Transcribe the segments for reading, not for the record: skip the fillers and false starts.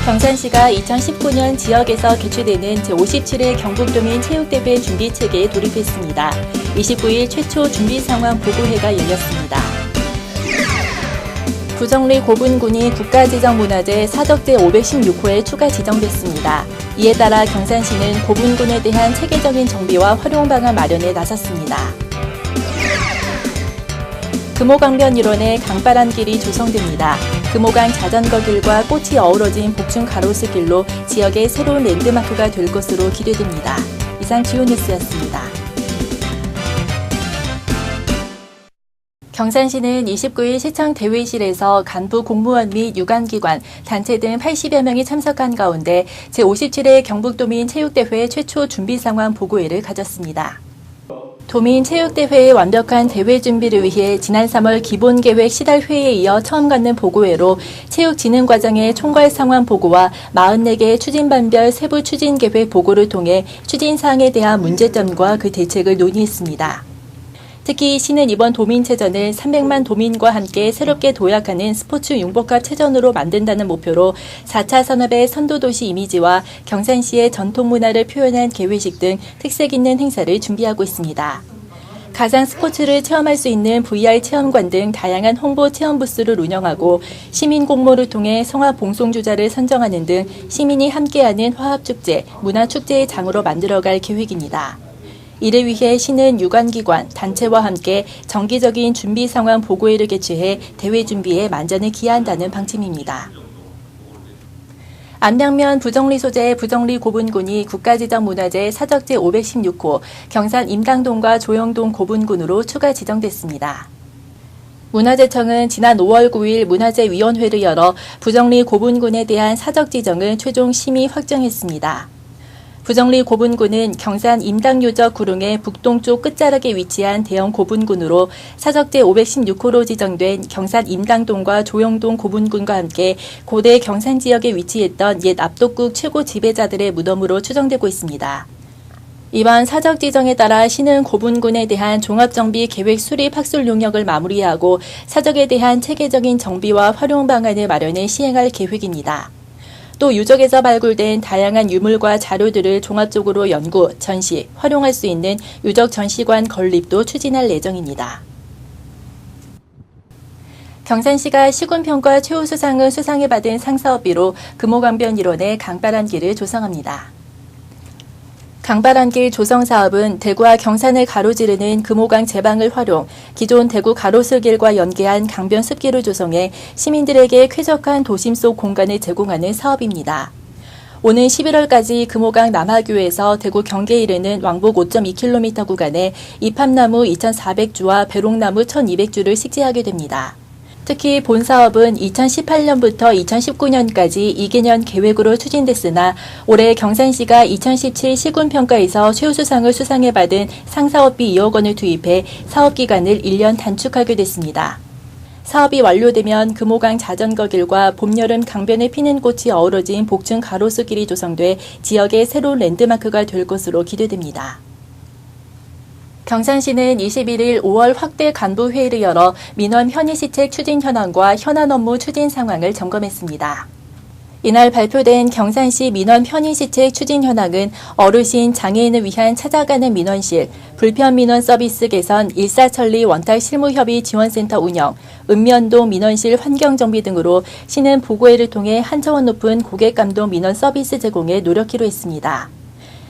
경산시가 2019년 지역에서 개최되는 제57회 경북도민 체육대회 준비체계에 돌입했습니다. 29일 최초 준비상황 보고회가 열렸습니다. 부정리 고분군이 국가지정문화재 사적제 516호에 추가 지정됐습니다. 이에 따라 경산시는 고분군에 대한 체계적인 정비와 활용 방안 마련에 나섰습니다. 금호강변 일원에 강바람 길이 조성됩니다. 금호강 자전거 길과 꽃이 어우러진 복층 가로수 길로 지역의 새로운 랜드마크가 될 것으로 기대됩니다. 이상 주요 뉴스였습니다. 경산시는 29일 시청 대회실에서 간부 공무원 및 유관기관, 단체 등 80여 명이 참석한 가운데 제57회 경북도민 체육대회 최초 준비상황 보고회를 가졌습니다. 도민 체육대회의 완벽한 대회 준비를 위해 지난 3월 기본계획 시달회의에 이어 처음 갖는 보고회로 체육 진행 과정의 총괄 상황 보고와 44개의 추진반별 세부 추진계획 보고를 통해 추진사항에 대한 문제점과 그 대책을 논의했습니다. 특히 시는 이번 도민체전을 300만 도민과 함께 새롭게 도약하는 스포츠 융복합체전으로 만든다는 목표로 4차 산업의 선도도시 이미지와 경산시의 전통문화를 표현한 개회식 등 특색 있는 행사를 준비하고 있습니다. 가상 스포츠를 체험할 수 있는 VR 체험관 등 다양한 홍보 체험 부스를 운영하고 시민 공모를 통해 성화 봉송주자를 선정하는 등 시민이 함께하는 화합축제, 문화축제의 장으로 만들어갈 계획입니다. 이를 위해 시는 유관기관, 단체와 함께 정기적인 준비 상황 보고회를 개최해 대회 준비에 만전을 기하한다는 방침입니다. 안양면 부정리 소재의 부정리 고분군이 국가지정문화재 사적제 516호, 경산 임당동과 조영동 고분군으로 추가 지정됐습니다. 문화재청은 지난 5월 9일 문화재위원회를 열어 부정리 고분군에 대한 사적 지정을 최종 심의 확정했습니다. 부정리 고분군은 경산 임당요적 구릉의 북동쪽 끝자락에 위치한 대형 고분군으로 사적제 516호로 지정된 경산 임당동과 조영동 고분군과 함께 고대 경산 지역에 위치했던 옛 압독국 최고 지배자들의 무덤으로 추정되고 있습니다. 이번 사적 지정에 따라 시는 고분군에 대한 종합정비 계획 수립 학술 용역을 마무리하고 사적에 대한 체계적인 정비와 활용 방안을 마련해 시행할 계획입니다. 또 유적에서 발굴된 다양한 유물과 자료들을 종합적으로 연구, 전시, 활용할 수 있는 유적 전시관 건립도 추진할 예정입니다. 경산시가 시군평가 최우수상을 수상해받은 상사업비로 금호강변 일원에 강바람길을 조성합니다. 강바람길 조성 사업은 대구와 경산을 가로지르는 금호강 제방을 활용, 기존 대구 가로수길과 연계한 강변 숲길을 조성해 시민들에게 쾌적한 도심 속 공간을 제공하는 사업입니다. 오는 11월까지 금호강 남하교에서 대구 경계에 이르는 왕복 5.2km 구간에 이팝나무 2,400주와 배롱나무 1,200주를 식재하게 됩니다. 특히 본 사업은 2018년부터 2019년까지 2개년 계획으로 추진됐으나 올해 경산시가 2017 시군평가에서 최우수상을 수상해받은 상사업비 2억 원을 투입해 사업기간을 1년 단축하게 됐습니다. 사업이 완료되면 금호강 자전거길과 봄, 여름 강변에 피는 꽃이 어우러진 복층 가로수길이 조성돼 지역의 새로운 랜드마크가 될 것으로 기대됩니다. 경산시는 21일 5월 확대 간부회의를 열어 민원 현의시책 추진 현황과 현안 업무 추진 상황을 점검했습니다. 이날 발표된 경산시 민원 현의시책 추진 현황은 어르신, 장애인을 위한 찾아가는 민원실, 불편 민원 서비스 개선, 일사천리 원탁 실무협의 지원센터 운영, 읍면동 민원실 환경정비 등으로 시는 보고회를 통해 한 차원 높은 고객감동 민원 서비스 제공에 노력하기로 했습니다.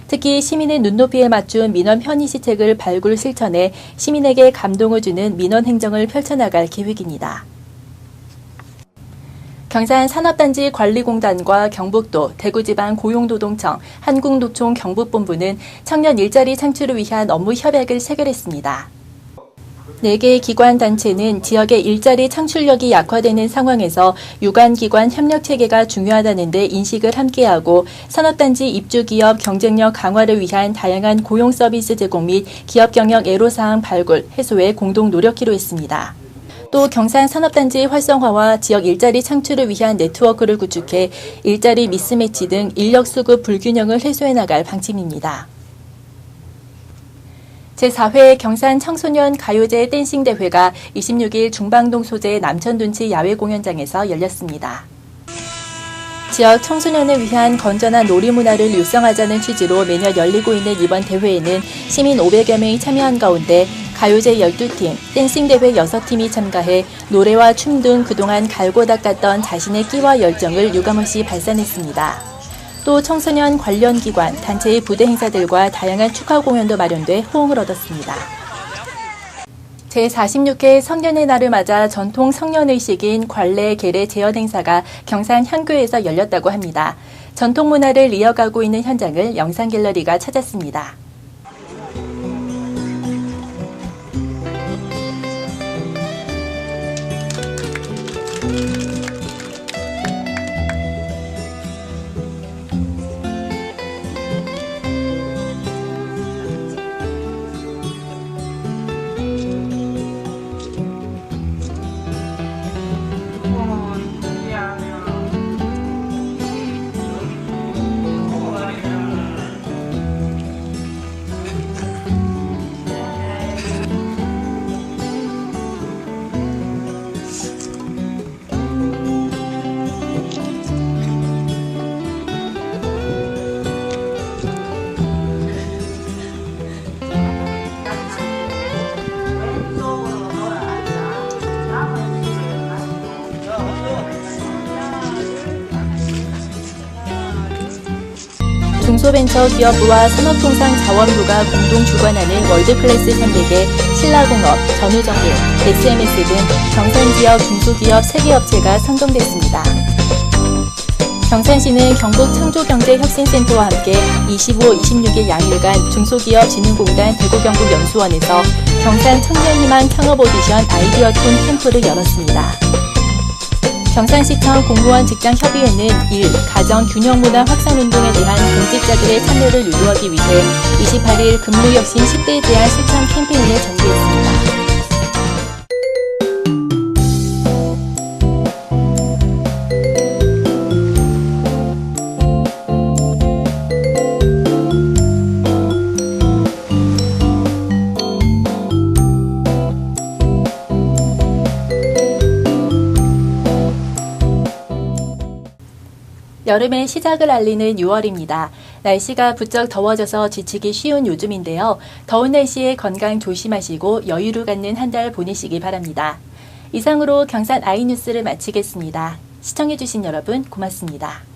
특히 시민의 눈높이에 맞춘 민원 편의시책을 발굴 실천해 시민에게 감동을 주는 민원 행정을 펼쳐나갈 계획입니다. 경산 산업단지 관리공단과 경북도, 대구지방 고용노동청, 한국노총 경북본부는 청년 일자리 창출을 위한 업무 협약을 체결했습니다. 4개의 기관 단체는 지역의 일자리 창출력이 약화되는 상황에서 유관기관 협력체계가 중요하다는 데 인식을 함께하고 산업단지 입주기업 경쟁력 강화를 위한 다양한 고용 서비스 제공 및 기업 경영 애로사항 발굴, 해소에 공동 노력하기로 했습니다. 또 경산 산업단지 활성화와 지역 일자리 창출을 위한 네트워크를 구축해 일자리 미스매치 등 인력 수급 불균형을 해소해 나갈 방침입니다. 제4회 경산 청소년 가요제 댄싱 대회가 26일 중방동 소재 남천둔치 야외공연장에서 열렸습니다. 지역 청소년을 위한 건전한 놀이문화를 육성하자는 취지로 매년 열리고 있는 이번 대회에는 시민 500여 명이 참여한 가운데 가요제 12팀, 댄싱대회 6팀이 참가해 노래와 춤 등 그동안 갈고 닦았던 자신의 끼와 열정을 유감없이 발산했습니다. 또 청소년 관련 기관, 단체의 부대 행사들과 다양한 축하 공연도 마련돼 호응을 얻었습니다. 제46회 성년의 날을 맞아 전통 성년의식인 관례, 계례, 재현 행사가 경산 향교에서 열렸다고 합니다. 전통 문화를 이어가고 있는 현장을 영상갤러리가 찾았습니다. 중소벤처기업부와 산업통상자원부가 공동 주관하는 월드클래스 300의 신라공업, 전우정밀, SMS 등 경산지역 중소기업 3개 업체가 선정됐습니다. 경산시는 경북창조경제혁신센터와 함께 25, 26일 양일간 중소기업진흥공단 대구경북연수원에서 경산 청년희망 창업 오디션 아이디어톤 캠프를 열었습니다. 경산시청 공무원 직장협의회는 1. 가정균형문화 확산운동에 대한 공직자들의 참여를 유도하기 위해 28일 근무혁신 10대에 대한 실천 캠페인을 전개했습니다. 여름의 시작을 알리는 6월입니다. 날씨가 부쩍 더워져서 지치기 쉬운 요즘인데요. 더운 날씨에 건강 조심하시고 여유를 갖는 한 달 보내시기 바랍니다. 이상으로 경산 아이뉴스를 마치겠습니다. 시청해주신 여러분 고맙습니다.